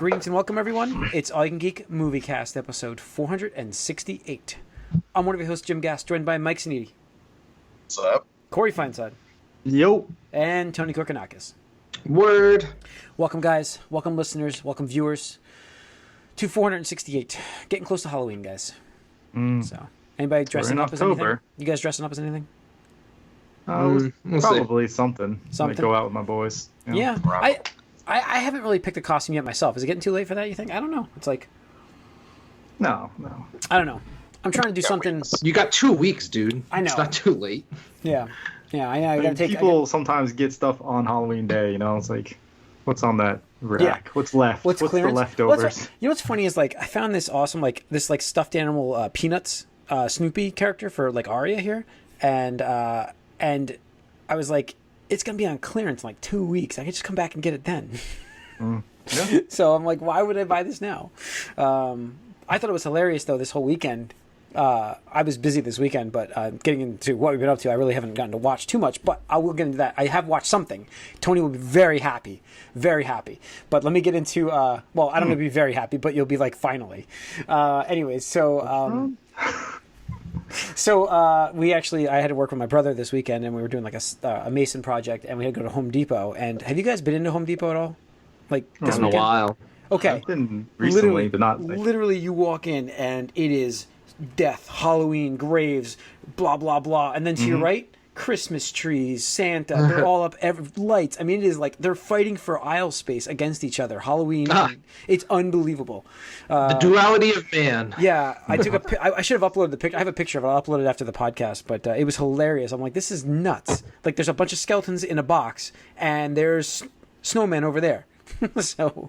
Greetings and welcome, everyone. It's All You Can Geek Moviecast, episode 468. I'm one of your hosts, Jim Gass, joined by Mike Sneedy. What's up? Corey Feinside. Yo. And Tony Korkanakis. Word. Welcome, guys. Welcome, listeners. Welcome, viewers. To 468. Getting close to Halloween, guys. So, anybody dressing up as anything? You guys dressing up as anything? Probably something. Something? Go out with my boys. You know? Yeah. I haven't really picked a costume yet myself. Is it getting too late for that, you think? I don't know. It's like... No. I don't know. I'm trying to do something... You got 2 weeks, dude. I know. It's not too late. Yeah, I know. I gotta take... People sometimes get stuff on Halloween Day, you know? It's like, what's on that rack? Yeah. What's left? What's the leftovers? You know what's funny is, like, I found this awesome, like, this, like, stuffed animal Peanuts Snoopy character for, like, Aria here. And I was like... It's going to be on clearance in like 2 weeks. I can just come back and get it then. Yeah. So I'm like, why would I buy this now? I thought it was hilarious, though, this whole weekend. I was busy this weekend, but getting into what we've been up to, I really haven't gotten to watch too much. But I will get into that. I have watched something. Tony will be very happy. Very happy. But let me get into... well, I don't know if you'll be very happy, but you'll be like, finally. Anyways, so... So I had to work with my brother this weekend, and we were doing like a mason project, and we had to go to Home Depot. And have you guys been into Home Depot at all? Like this in a while. Okay, I've been recently, but not. Like... Literally, you walk in, and it is death, Halloween, graves, blah blah blah, and then to your right, Christmas trees, Santa. They're all up, lights. I mean, it is like they're fighting for aisle space against each other. Halloween, it's unbelievable. The duality of man. Yeah, I took I should have uploaded the picture. I have a picture of it. I'll upload it after the podcast. But it was hilarious. I'm like, this is nuts. Like, there's a bunch of skeletons in a box, and there's snowmen over there. So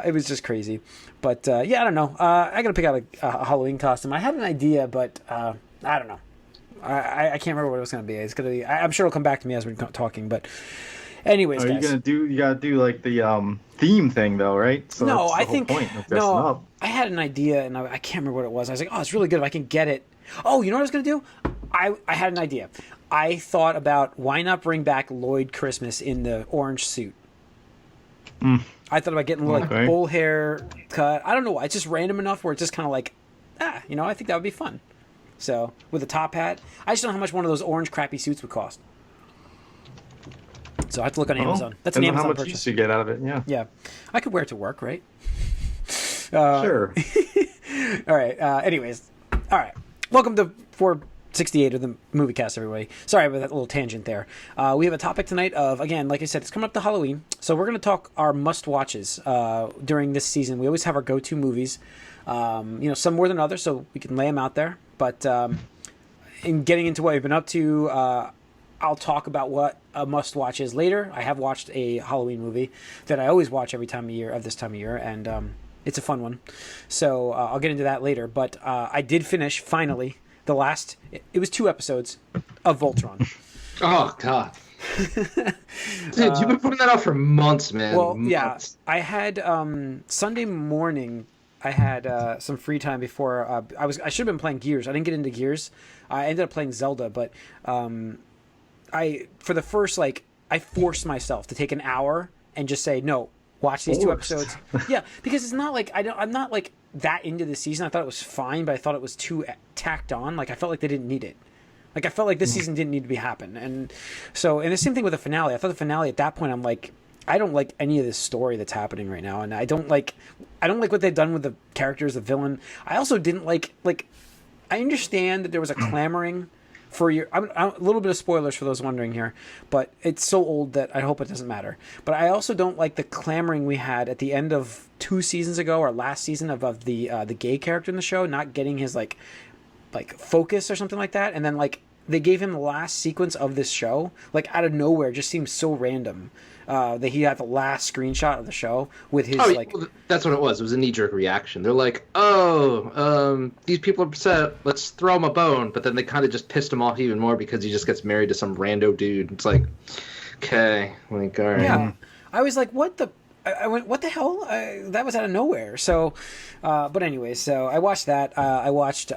it was just crazy. But yeah, I don't know. I gotta pick out a Halloween costume. I had an idea, but I don't know. I can't remember what it was going to be. It's going to be. I'm sure it'll come back to me as we're talking. But, anyways, guys. You gotta do like the theme thing though, right? So no, I think no. I had an idea and I can't remember what it was. I was like, oh, it's really good if I can get it. Oh, you know what I was going to do? I had an idea. I thought about why not bring back Lloyd Christmas in the orange suit. I thought about getting like full hair cut. I don't know why. It's just random enough where it's just kind of like, I think that would be fun. So, with a top hat. I just don't know how much one of those orange crappy suits would cost. So, I have to look on Amazon. That's an Amazon how much purchase. use you get out of it, yeah. Yeah. I could wear it to work, right? Sure. All right. Anyways. All right. Welcome to 468 of the Moviecast, everybody. Sorry about that little tangent there. We have a topic tonight of, again, like I said, it's coming up to Halloween. So, we're going to talk our must-watches during this season. We always have our go-to movies. Some more than others, so we can lay them out there. But in getting into what we've been up to, I'll talk about what a must-watch is later. I have watched a Halloween movie that I always watch every time of this time of year, and it's a fun one. So I'll get into that later. But I did finish, finally, the last... It was 2 episodes of Voltron. Oh, God. Dude, you've been putting that out for months, man. Well, months. Yeah. I had Sunday morning... I had some free time before I should have been playing Gears. I didn't get into Gears. I ended up playing Zelda, but I forced myself to take an hour and just say no. Watch these 2 episodes. Yeah, because it's not like I'm not like that into the season. I thought it was fine, but I thought it was too tacked on. Like I felt like they didn't need it. Like I felt like this season didn't need to happen. And the same thing with the finale. I thought the finale at that point, I'm like, I don't like any of this story that's happening right now, and I don't like what they've done with the characters, the villain. I also didn't like. I understand that there was a clamoring for a little bit of spoilers for those wondering here, but it's so old that I hope it doesn't matter. But I also don't like the clamoring we had at the end of 2 seasons ago or last season of the gay character in the show not getting his like focus or something like that, and then like they gave him the last sequence of this show like out of nowhere. It just seems so random. That he had the last screenshot of the show with his well, that's what it was. It was a knee-jerk reaction. They're like, these people are upset. Let's throw him a bone. But then they kind of just pissed him off even more because he just gets married to some rando dude. It's like, okay, like all right. Yeah, I was like, what the? I went, what the hell? That was out of nowhere. So, but anyway, so I watched that. I watched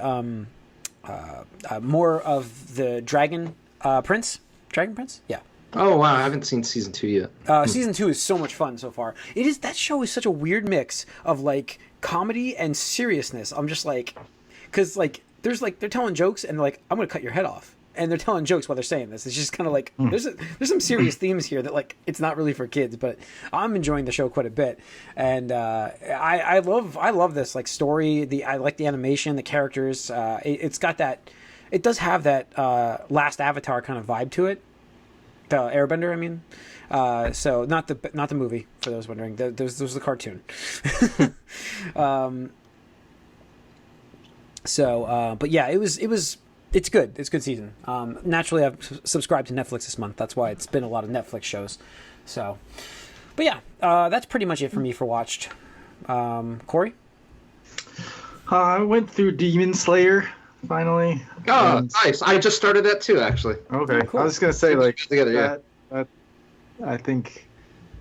more of the Dragon Prince. Dragon Prince? Yeah. Oh wow, I haven't seen season 2 yet. Season 2 is so much fun so far. That show is such a weird mix of like comedy and seriousness. I'm just like, because like there's like they're telling jokes and they're like, I'm gonna cut your head off, and they're telling jokes while they're saying this. It's just kind of like there's some serious themes here that like it's not really for kids, but I'm enjoying the show quite a bit, and I love this like story. I like the animation, the characters. It's got that. It does have that Last Avatar kind of vibe to it. The Airbender, I mean. So not the movie, for those wondering. There's the cartoon. But yeah, it's good. It's a good season. Naturally, I've subscribed to Netflix this month. That's why it's been a lot of Netflix shows. So, but yeah, that's pretty much it for me for watched. Corey? I went through Demon Slayer finally. Oh, nice! I just started that too, actually. Okay, cool. I was just gonna say like together, that I think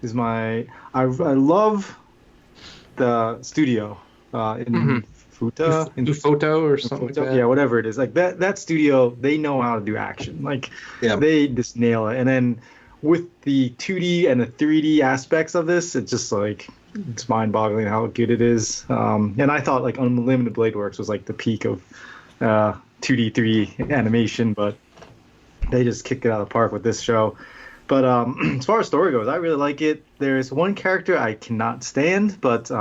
is my. I love the studio in Futa, Photo or something. Like that. Yeah, whatever it is. Like that studio, they know how to do action. Like they just nail it. And then with the 2D and the 3D aspects of this, it's just like it's mind-boggling how good it is. And I thought like Unlimited Blade Works was like the peak of 2D 3D animation, but they just kick it out of the park with this show. But as far as story goes, I really like it. There's one character I cannot stand, but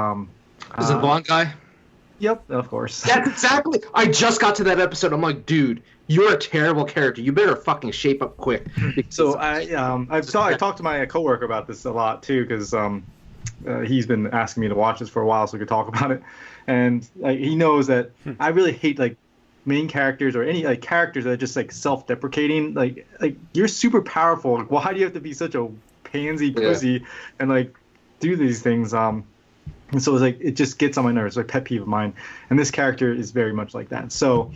is it blonde guy? Yep, of course. That's exactly. I just got to that episode. I'm like, dude, you're a terrible character. You better fucking shape up quick. So I talked to my coworker about this a lot too, because he's been asking me to watch this for a while so we could talk about it, and he knows that I really hate like main characters or any like characters that are just like self-deprecating. Like you're super powerful. Like, why do you have to be such a pansy pussy and like do these things? And so it's like it just gets on my nerves. It's like a pet peeve of mine. And this character is very much like that. So,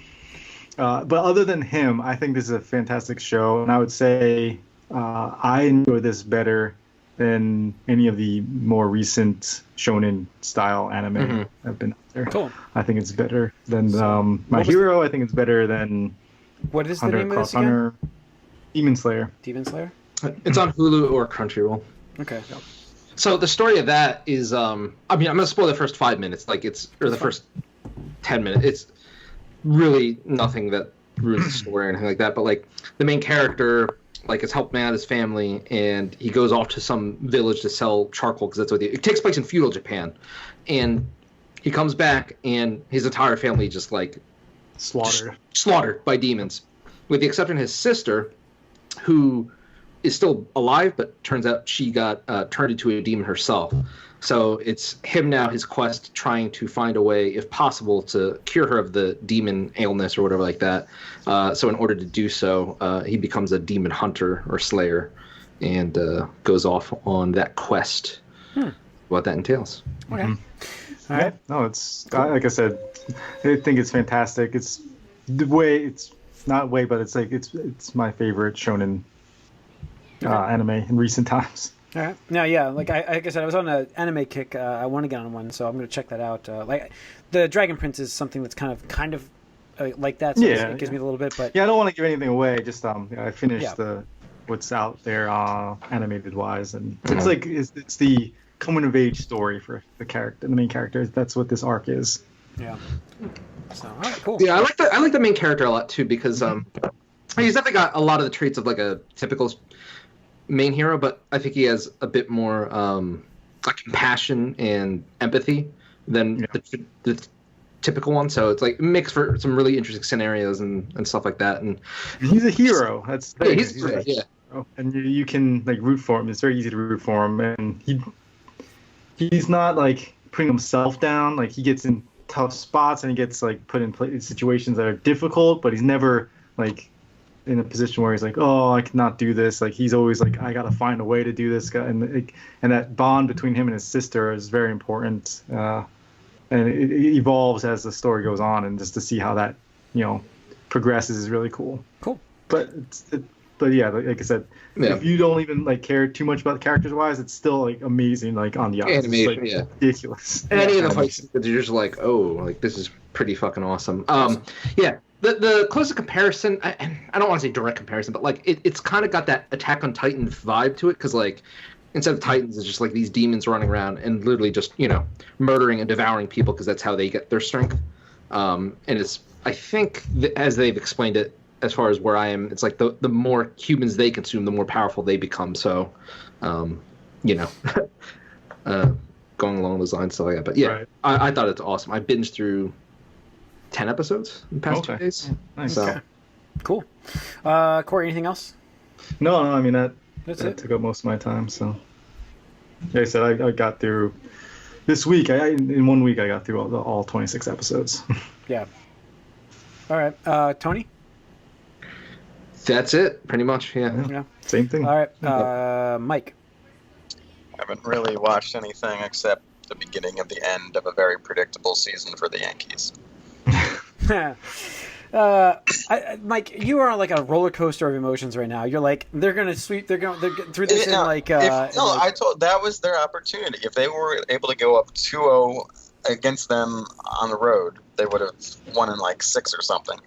but other than him, I think this is a fantastic show, and I would say I enjoy this better than any of the more recent shonen style anime that have been out there. Cool. I think it's better than My Hero. I think it's better than what is Hunter the name of this Hunter, again? Demon Slayer. Demon Slayer? It's on Hulu or Crunchyroll. Okay. So the story of that is, I mean, I'm gonna spoil the first 5 minutes, first 10 minutes. It's really nothing that ruins the story or anything like that. But like the main character, like is helping out his family, and he goes off to some village to sell charcoal because that's what it takes place in feudal Japan, and he comes back and his entire family just like slaughtered by demons, with the exception of his sister, who is still alive, but turns out she got turned into a demon herself. So it's him now, his quest, trying to find a way, if possible, to cure her of the demon illness or whatever like that. So in order to do so, he becomes a demon hunter or slayer and goes off on that quest. What that entails. Okay. All right. No, it's like I said, I think it's fantastic. It's the way it's not way, but it's like it's my favorite shonen anime in recent times. All right. Now, yeah, like I said, I was on an anime kick. I want to get on one, so I'm going to check that out. Like the Dragon Prince is something that's kind of like that. So it gives me a little bit, but I don't want to give anything away. Just I finished what's out there animated wise, and it's like it's the coming of age story for the main character. That's what this arc is. Yeah. So all right, cool. Yeah, I like the main character a lot too because he's definitely got a lot of the traits of like a typical main hero, but I think he has a bit more like compassion and empathy than the typical one. So it's like it makes for some really interesting scenarios and stuff like that. And he's a hero. That's the thing. He's a hero. And you can like root for him. It's very easy to root for him, and he's not like putting himself down. Like he gets in tough spots and he gets like put in situations that are difficult, but he's never like in a position where he's like, oh, I cannot do this. Like he's always like, I gotta find a way to do this. And that bond between him and his sister is very important. And it evolves as the story goes on, and just to see how that progresses is really cool. Cool. But yeah, like I said, if you don't even like care too much about the characters wise, it's still like amazing. Like on the eyes, animation, it's, like, ridiculous. And any of the fights, you're just like, oh, like this is pretty fucking awesome. Yeah, The closest comparison, I don't want to say direct comparison, but like it's kind of got that Attack on Titan vibe to it, because like instead of Titans, it's just like these demons running around and literally just murdering and devouring people because that's how they get their strength. And it's, I think, as they've explained it, as far as where I am, it's like the more humans they consume, the more powerful they become. So, going along those lines, stuff like that. But yeah, right. I thought it's awesome. I binged through 10 episodes in the past 2 days. Nice. So. Okay. Cool. Corey, anything else? No, I mean that it. took up most of my time. So, like I said, I got through this week. In 1 week I got through all 26 episodes. Yeah. All right, Tony. That's it, pretty much. Yeah. Same thing. All right, Mike. I haven't really watched anything except the beginning of the end of a very predictable season for the Yankees. Mike, you are on like a roller coaster of emotions right now. You're like, they're getting through this in like. That was their opportunity. If they were able to go up 2-0 against them on the road, they would have won in like 6 or something.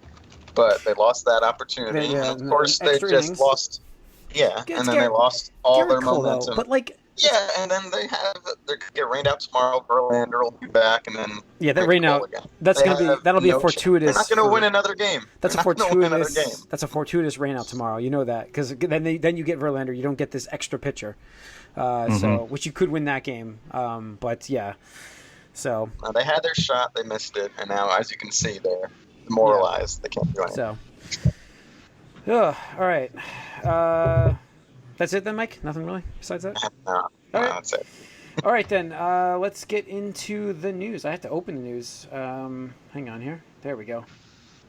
But they lost that opportunity, and of course they just innings. Lost. Yeah, and then they lost all their momentum. Though, but like. Yeah, and then they get rained out tomorrow. Verlander will be back, and then that rain out. That'll be a fortuitous. They're not going to win another game. That's a fortuitous. That's a fortuitous rain out tomorrow. You know that, because then you get Verlander. You don't get this extra pitcher, so which you could win that game. But yeah, so they had their shot, they missed it, and now, as you can see, they're demoralized. Yeah. They can't do anything. So, all right. That's it then, Mike? Nothing really besides that? No, that's it. All right, then. Let's get into the news. I have to open the news. Hang on here. There we go.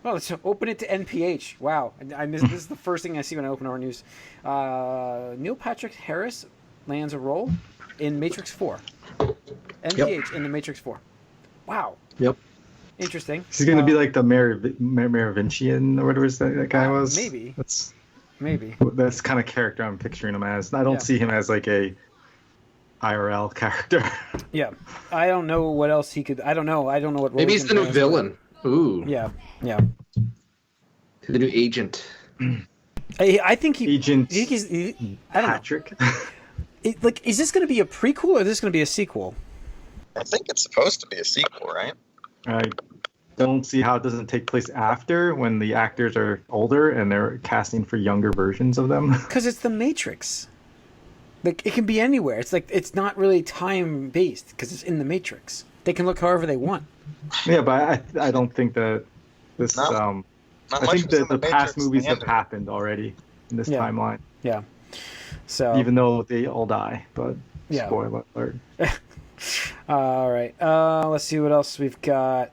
Well, let's open it to NPH. Wow. This is the first thing I see when I open our news. Neil Patrick Harris lands a role in Matrix 4. NPH in the Matrix 4. Wow. Yep. Interesting. He's going to be like the Merovingian or whatever that guy was. Maybe. Maybe. That's the kind of character I'm picturing him as. I don't see him as like a IRL character. Yeah. I don't know what else he could. I don't know what role. Maybe he's the new villain. Ooh. Yeah. The new agent. I think he. Agent I don't Patrick. Know. Is this going to be a prequel or is this going to be a sequel? I think it's supposed to be a sequel, right? I don't see how it doesn't take place after, when the actors are older and they're casting for younger versions of them. Because it's the Matrix. Like, it can be anywhere. It's like, it's not really time based because it's in the Matrix. They can look however they want. Yeah, but I don't think that this. I think that the past movies have happened already in this timeline. Yeah. So even though they all die, but spoiler alert. All right. Let's see what else we've got.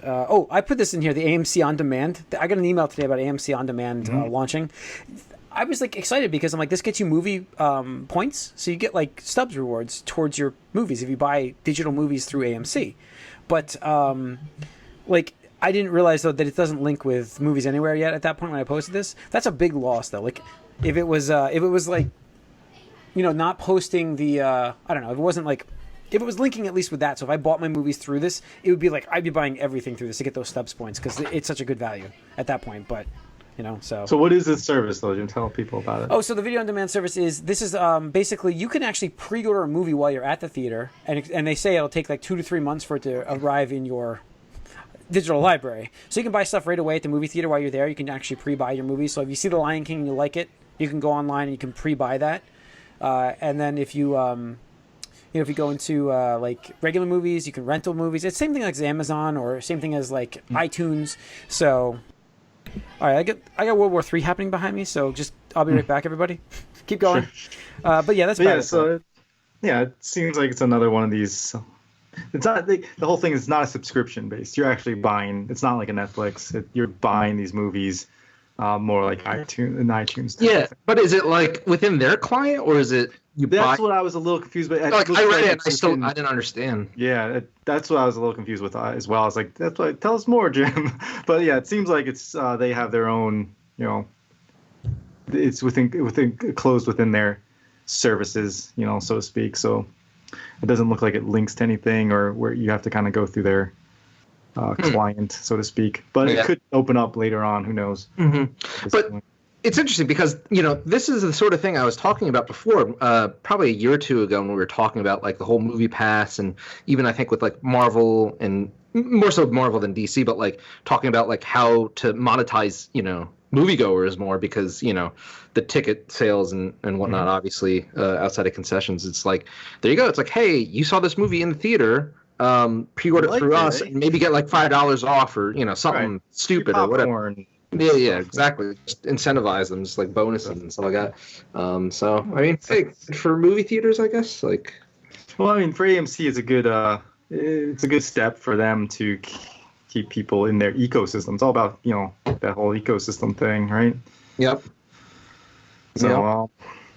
I put this in here, the AMC On Demand. I got an email today about AMC On Demand launching. I was like excited because I'm like, this gets you movie points, so you get like stubs rewards towards your movies if you buy digital movies through AMC. But I didn't realize though that it doesn't link with Movies Anywhere yet at that point when I posted this. That's a big loss though. Like if it was like, not posting the I don't know, if it wasn't like. If it was linking at least with that, so if I bought my movies through this, it would be like I'd be buying everything through this to get those stubs points because it's such a good value at that point. But so. So what is this service though? You tell people about it. Oh, so the video on demand service is basically you can actually pre-order a movie while you're at the theater, and they say it'll take like 2 to 3 months for it to arrive in your digital library. So you can buy stuff right away at the movie theater while you're there. You can actually pre-buy your movie. So if you see The Lion King and you like it, you can go online and you can pre-buy that. And then if you if you go into like regular movies, you can rental movies. It's the same thing as Amazon or same thing as like iTunes. So, all right, I got World War III happening behind me. So I'll be right back, everybody. Keep going. Sure. But yeah, that's about it. So it seems like it's another one of these. It's not the whole thing is not a subscription based. You're actually buying. It's not like a Netflix. You're buying these movies. More like iTunes. Yeah, but is it like within their client or is it? That's what I was a little confused with. I read it and I didn't understand. Yeah, that's what I was a little confused with as well. I was like, that's why. Tell us more, Jim. But yeah, it seems like it's they have their own. It's closed within their services, so to speak. So it doesn't look like it links to anything or where you have to kind of go through their client, so to speak. But it could open up later on. Who knows? But it's interesting because, this is the sort of thing I was talking about before, probably a year or two ago when we were talking about like the whole movie pass, and even I think with like Marvel, and more so Marvel than DC, but like talking about like how to monetize, moviegoers more, because, the ticket sales and whatnot, obviously outside of concessions, it's like, there you go. It's like, hey, you saw this movie in the theater, pre-order it through us, and maybe get like $5 off, or something stupid or whatever. Yeah, exactly. Just incentivize them, just like bonuses and stuff like that. So I mean, hey, for movie theaters, I guess. Like, well, I mean, for AMC, it's a good step for them to keep people in their ecosystem. It's all about that whole ecosystem thing, right? Yep. So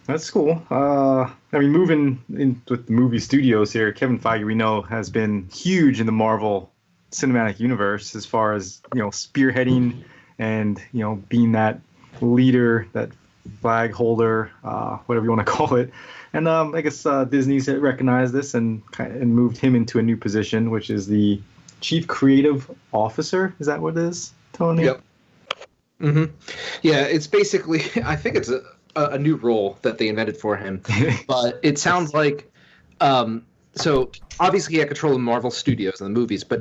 that's cool. I mean, moving in with the movie studios here, Kevin Feige, we know, has been huge in the Marvel Cinematic Universe as far as spearheading and being that leader, that flag holder, whatever you want to call it. And I guess Disney's recognized this and moved him into a new position, which is the Chief Creative Officer. Is that what it is, Tony? Yep. Yeah, it's basically, I think it's a new role that they invented for him, but it sounds like, so obviously he had control of Marvel Studios and the movies, but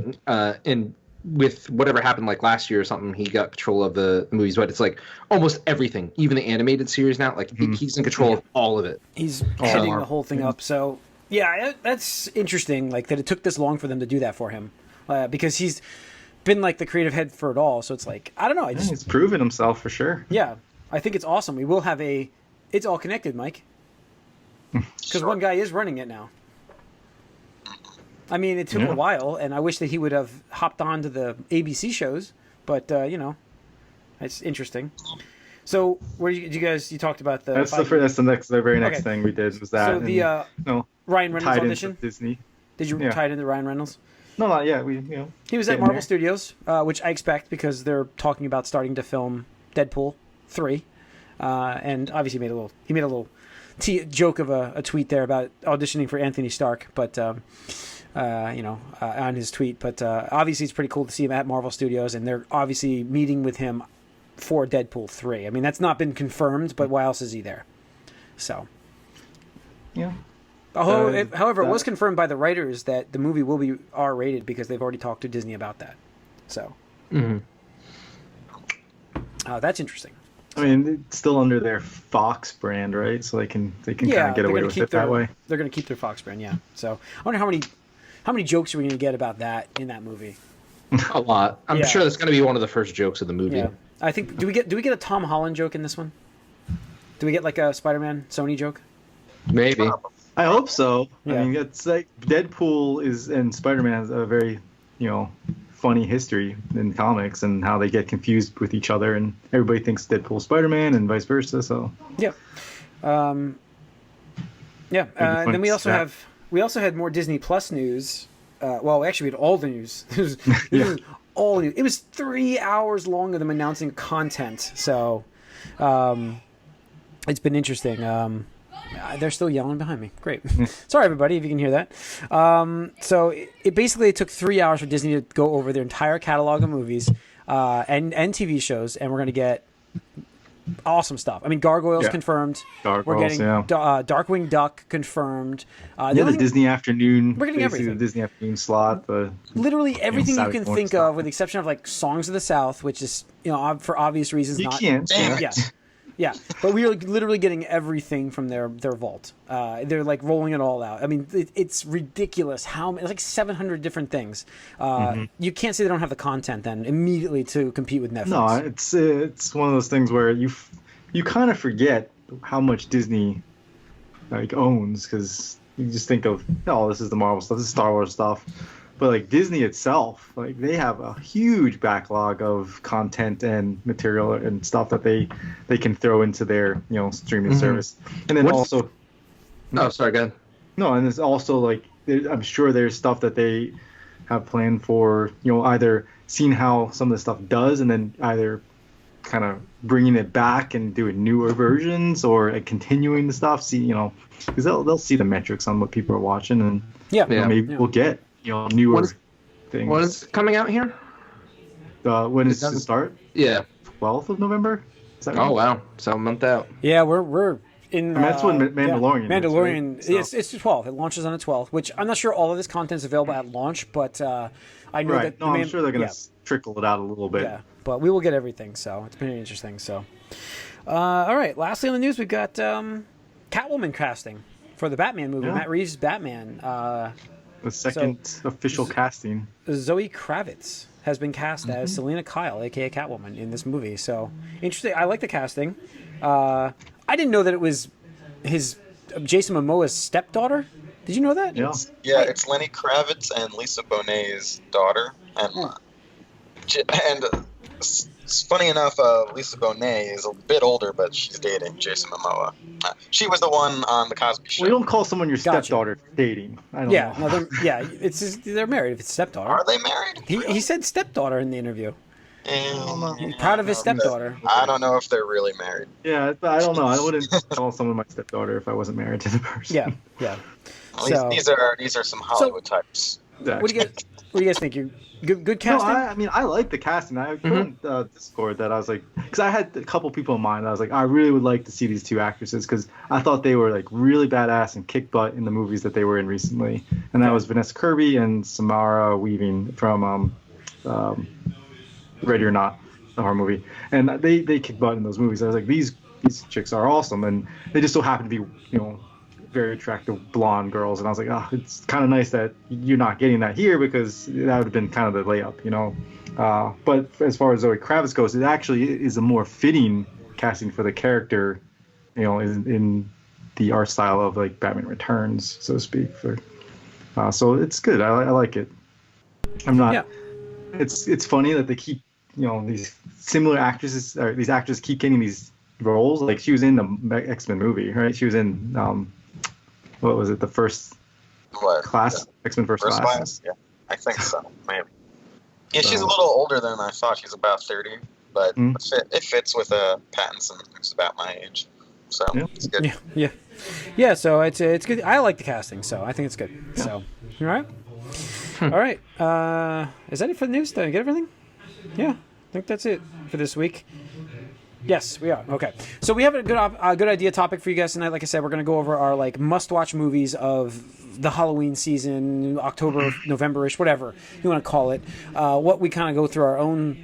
with whatever happened like last year or something, he got control of the movies, but it's like almost everything, even the animated series now, like he's in control of all of it. He's heading the whole thing up. So yeah, that's interesting, like that it took this long for them to do that for him, because he's been like the creative head for it all. So it's like, I don't know. He's proven himself for sure. Yeah, I think it's awesome. We will have it's all connected, Mike, because one guy is running it now. I mean, it took a while, and I wish that he would have hopped on to the ABC shows, but, it's interesting. So, where you talked about the... That's the very next thing we did was that. So, the Ryan Reynolds audition? Disney. Did you tie it into Ryan Reynolds? No, not yet. He was at Marvel Studios, which I expect because they're talking about starting to film Deadpool 3. And obviously he made a little joke of a tweet there about auditioning for Anthony Stark, but... on his tweet. But obviously it's pretty cool to see him at Marvel Studios, and they're obviously meeting with him for Deadpool 3. I mean, that's not been confirmed, but why else is he there? So. Yeah. However, it was confirmed by the writers that the movie will be R-rated because they've already talked to Disney about that. So. That's interesting. I mean, it's still under their Fox brand, right? So they can kind of get away with it that way. They're going to keep their Fox brand, yeah. So I wonder how many jokes are we going to get about that in that movie? A lot. I'm sure that's going to be one of the first jokes of the movie. Yeah. I think do we get a Tom Holland joke in this one? Do we get like a Spider-Man Sony joke? Maybe. I hope so. Yeah. I mean, it's like Deadpool and Spider-Man has a very, funny history in comics and how they get confused with each other, and everybody thinks Deadpool's Spider-Man and vice versa. So yeah, and then we also had more Disney Plus news. Well, actually, we had all the news. This was all news. It was 3 hours long of them announcing content. So it's been interesting. They're still yelling behind me. Great. Sorry, everybody, if you can hear that. So it basically took 3 hours for Disney to go over their entire catalog of movies and TV shows, and we're going to get awesome stuff. I mean, Gargoyles confirmed. We're getting Darkwing Duck confirmed. The Disney Afternoon. We're getting everything. The Disney Afternoon slot. Literally everything you can think of, with the exception of like Songs of the South, which is for obvious reasons Yeah, but we are literally getting everything from their vault. They're like rolling it all out. I mean, it's ridiculous it's like 700 different things. You can't say they don't have the content then immediately to compete with Netflix. No, it's one of those things where you kind of forget how much Disney owns, because you just think of this is the Marvel stuff, this is Star Wars stuff. But like Disney itself, like they have a huge backlog of content and material and stuff that they can throw into their streaming service. And then also, sorry, go ahead. No, and it's also like I'm sure there's stuff that they have planned for either seeing how some of the stuff does and then either kind of bringing it back and doing newer versions or continuing the stuff. Because they'll see the metrics on what people are watching and maybe we'll get newer things. When is it coming out here? When is it start? Yeah. 12th of November. Is that right? Oh wow, so a month out. Yeah, we're in. I mean, that's when Mandalorian. Yeah, Mandalorian. Is, right? It's the 12th. It launches on the 12th, which I'm not sure all of this content is available at launch, but I know that. No, I'm sure they're gonna trickle it out a little bit. Yeah, but we will get everything, so it's pretty interesting. So, all right. Lastly on the news, we've got Catwoman casting for the Batman movie. Matt Reeves' Batman. The second official casting. Zoe Kravitz has been cast as Selena Kyle, aka Catwoman, in this movie. So interesting. I like the casting. I didn't know that it was his Jason Momoa's stepdaughter. Did you know that? Yeah. Yeah, it's Lenny Kravitz and Lisa Bonet's daughter, and it's funny enough, Lisa Bonet is a bit older, but she's dating Jason Momoa. She was the one on the Cosby Show. We don't call someone your stepdaughter dating. I don't know. No, they're married. If it's stepdaughter, Are they married? He said stepdaughter in the interview. He's Proud of his stepdaughter. I don't know if they're really married. Yeah, I don't know. I wouldn't call someone my stepdaughter if I wasn't married to the person. Yeah. Well, these are some Hollywood types. Exactly. What do you guys think? You good casting? No, I mean, I like the casting. I put on Discord that I was like, because I had a couple people in mind. I was like, I really would like to see these two actresses because I thought they were like really badass and kick butt in the movies that they were in recently. And that was Vanessa Kirby and Samara Weaving from Ready or Not, the horror movie. And they kick butt in those movies. I was like, these chicks are awesome, and they just so happen to be, very attractive blonde girls. And I was like, it's kind of nice that you're not getting that here because that would have been kind of the layup, But as far as Zoe Kravitz goes, it actually is a more fitting casting for the character, in the art style of like Batman Returns, so to speak. So it's good. I like it. I'm not. Yeah. It's funny that they keep, these similar actresses or these actors keep getting these roles. Like she was in the X-Men movie, right? She was in what was it? The first class, X-Men First Class. Yeah, I think so. Maybe. Yeah, she's a little older than I thought. She's about 30, but it fits with Pattinson, who's about my age. So it's good. Yeah. So it's good. I like the casting, so I think it's good. Yeah. So all right. All right. Is that it for the news? Did I get everything? Yeah, I think that's it for this week. Yes, we are. Okay. So we have a good idea topic for you guys tonight. Like I said, we're going to go over our must-watch movies of the Halloween season, October, November-ish, whatever you want to call it. What we kind of go through our own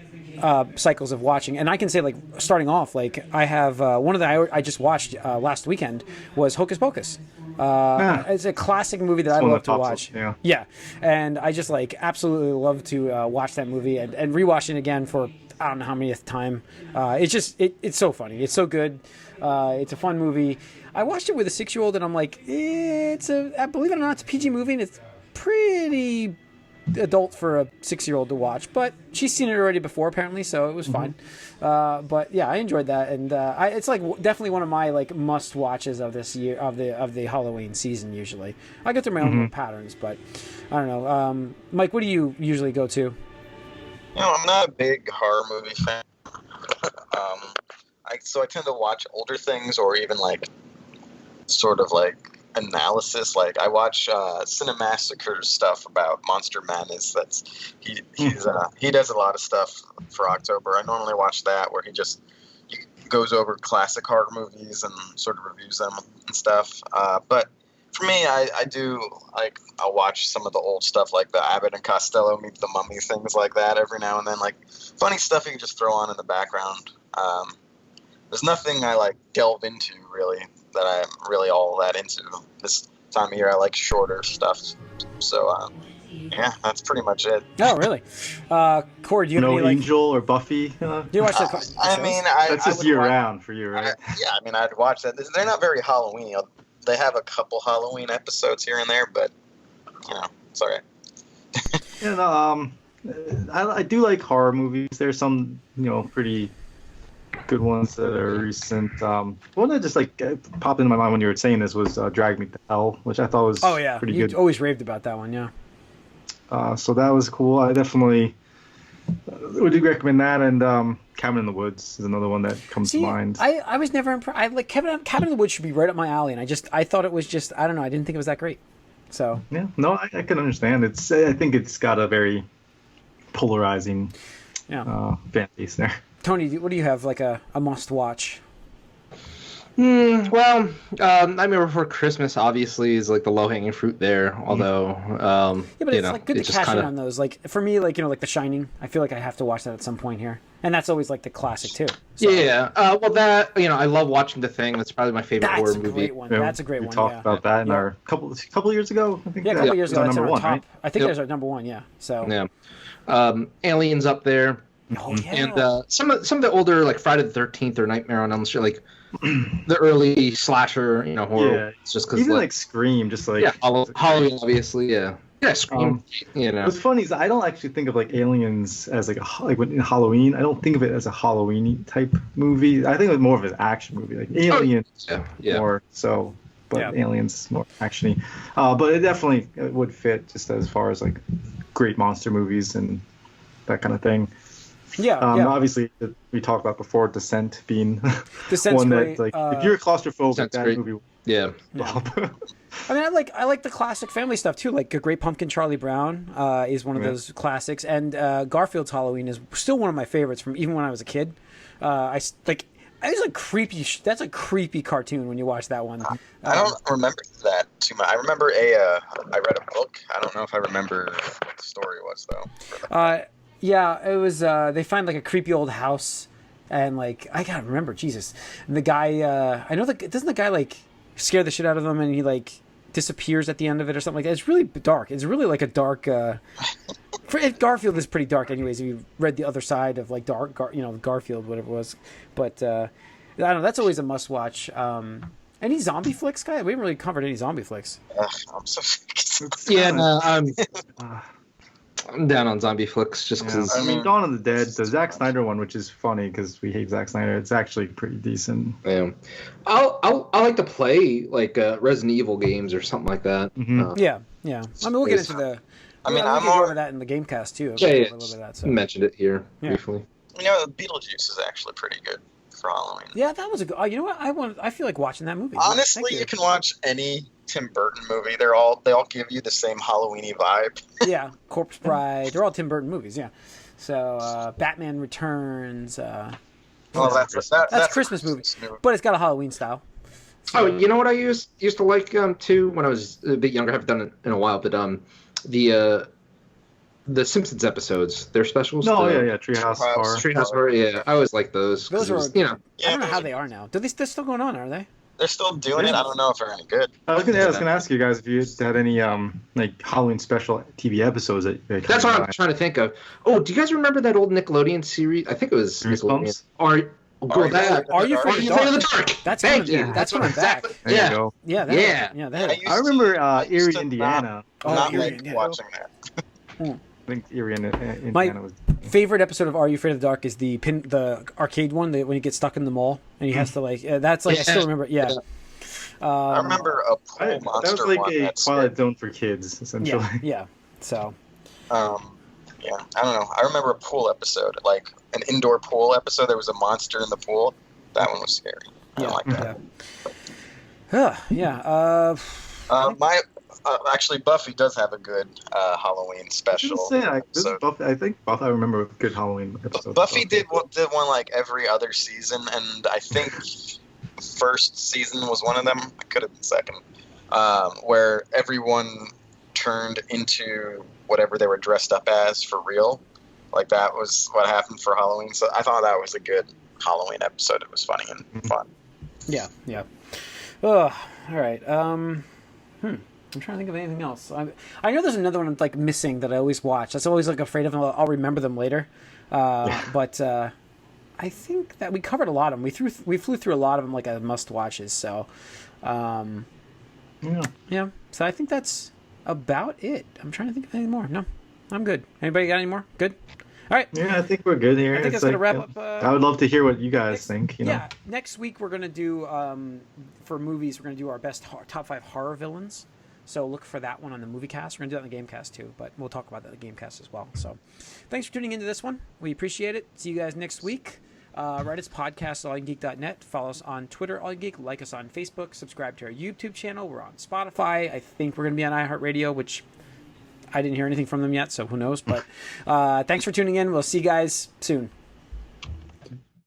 cycles of watching. And I can say, starting off, I have one of the I just watched last weekend was Hocus Pocus. It's a classic movie that I love to watch. Yeah. And I just absolutely love to watch that movie and rewatch it again for I don't know how many time. It's just it's so funny. It's so good. It's a fun movie. I watched it with a 6-year-old and I'm like, believe it or not, it's a PG movie and it's pretty adult for a 6-year-old to watch. But she's seen it already before apparently, so it was fine. But yeah, I enjoyed that, and it's definitely one of my must watches of this year of the Halloween season. Usually, I go through my own little patterns, but I don't know. Mike, what do you usually go to? I'm not a big horror movie fan. So I tend to watch older things or even sort of analysis. I watch Cinemassacre stuff about Monster Madness. He does a lot of stuff for October. I normally watch that where he goes over classic horror movies and sort of reviews them and stuff. But for me, I'll watch some of the old stuff like the Abbott and Costello Meet the Mummy, things like that every now and then, funny stuff you can just throw on in the background. There's nothing I delve into really that I'm really all that into. This time of year I like shorter stuff. So yeah, that's pretty much it. Oh, really? Corey, do you have any Angel or Buffy? Do you watch that? That's just year round for you, right? I'd watch that. They're not very Halloween-y. They have a couple Halloween episodes here and there, but it's all right. I do like horror movies. There's some pretty good ones that are recent. One that just popped into my mind when you were saying this was Drag Me to Hell, which I thought was pretty good. You always raved about that one, yeah. So that was cool. I definitely would recommend that, and Cabin in the Woods is another one that comes to mind. I was never impressed. Cabin in the Woods should be right up my alley, and I thought it was I don't know, I didn't think it was that great. So yeah, no, I can understand. I think it's got a very polarizing fan base there. Tony, what do you have like a must watch? Well, Nightmare Before Christmas obviously is like the low hanging fruit there. Although, Yeah, but it's like good to just cash in kinda- on those. Like for me, like like The Shining. I feel like I have to watch that at some point here, and that's always like the classic too. So, Yeah. Well, that I love watching The Thing. That's probably my favorite that's horror a movie. great one. Yeah, That's a great we one. talked Yeah. about that in Yeah. our couple of years ago. I think Yeah, a couple years ago, was that's our our number one, top. right? I think Yep. there's our number one. Yeah. So. Yeah. Aliens up there. Oh yeah. And some of the older like Friday the 13th or Nightmare on Elm Street, like the early slasher, horror. Yeah. It's just because Even like Scream, just like Halloween, obviously, yeah, Scream. What's funny is I don't actually think of like Aliens as like in Halloween. I don't think of it as a Halloween type movie. I think of it more of an action movie, like Aliens more so, but Aliens more actiony. But it definitely would fit just as far as like great monster movies and that kind of thing. Yeah. Obviously, we talked about before Descent being Descent's one great. that, like, if you're claustrophobic, Descent's that great. movie. Yeah. I mean, I like the classic family stuff too. Like A Great Pumpkin, Charlie Brown is one of those classics, and Garfield's Halloween is still one of my favorites from even when I was a kid. It's like creepy. That's a creepy cartoon when you watch that one. I don't remember that too much. I remember I read a book. I don't know if I remember what the story was though. Yeah, it was. They find like a creepy old house, and like I gotta remember, Jesus. And the guy, I know doesn't the guy like scare the shit out of them, and he like disappears at the end of it or something like that. It's really dark. It's really like a dark. Garfield is pretty dark, anyways. If you read the other side of like Garfield, whatever it was, but I don't know. That's always a must watch. Any zombie flicks, guy? We haven't really covered any zombie flicks. I'm so Yeah, no, I'm down on zombie flicks just because. I mean, Dawn of the Dead, the Zack Snyder one, which is funny because we hate Zack Snyder. It's actually pretty decent. Yeah, I like to play like Resident Evil games or something like that. Mm-hmm. Yeah. I mean, we'll get into the. I mean, we I'm can go more. over that in the Gamecast too. Yeah, A little bit of that, so. Mentioned it here briefly. Beetlejuice is actually pretty good for Halloween. Yeah, that was a good. You know what? I feel like watching that movie. Honestly, you can watch any Tim Burton movie. They all give you the same Halloweeny vibe. Yeah, Corpse Bride. They're all Tim Burton movies. Yeah. So Batman Returns. Well, that's Christmas movie, but it's got a Halloween style. Oh, you know what I used to like too when I was a bit younger. I haven't done it in a while, but the Simpsons episodes, their specials. Treehouse Horror. Treehouse Horror. Yeah, I always like those. Those are, I don't know how they are now. They're still going on, are they? They're still doing it. I don't know if they're any good. I was gonna ask you guys if you had any like Halloween special TV episodes that. That's what I'm trying to think of. Oh, do you guys remember that old Nickelodeon series? I think it was Nickelodeon. Are You Afraid of the Dark? That's Thank you. That's when I'm back. There you go. Yeah. I remember Erie, Indiana. Not Erie, like Indiana. watching that. I think Erie, Indiana My was. favorite episode of Are You Afraid of the Dark is the arcade one when he gets stuck in the mall and he has to like. That's like I still remember. Yeah. I remember a pool monster that was like one. a Twilight Zone for kids, essentially. Yeah. So. Yeah, I don't know. I remember a pool episode, like an indoor pool episode. There was a monster in the pool. That one was scary. I don't like that. Yeah. Actually, Buffy does have a good Halloween special. I think Buffy. I remember a good Halloween episode. Buffy did one like every other season, and I think first season was one of them. It could have been second, where everyone turned into whatever they were dressed up as for real. Like that was what happened for Halloween. So I thought that was a good Halloween episode. It was funny and fun. Yeah. Oh, all right. I'm trying to think of anything else. I know there's another one like missing that I always watch. That's always like afraid of them. I'll remember them later. But I think that we covered a lot of them. We flew through a lot of them like a must watches. So, yeah. So I think that's about it. I'm trying to think of anything more. No, I'm good. Anybody got any more? Good. All right. Yeah, I think we're good here. I think that's gonna wrap up. I would love to hear what you guys think. Yeah, next week we're gonna do for movies. We're gonna do our best top 5 horror villains. So look for that one on the Moviecast. We're gonna do that in the Gamecast too, but we'll talk about that in the Gamecast as well. So, thanks for tuning into this one. We appreciate it. See you guys next week. Write us podcast at allyougeek.net. Follow us on Twitter, allyougeek. Like us on Facebook. Subscribe to our YouTube channel. We're on Spotify. I think we're gonna be on iHeartRadio, which I didn't hear anything from them yet, so who knows? But thanks for tuning in. We'll see you guys soon.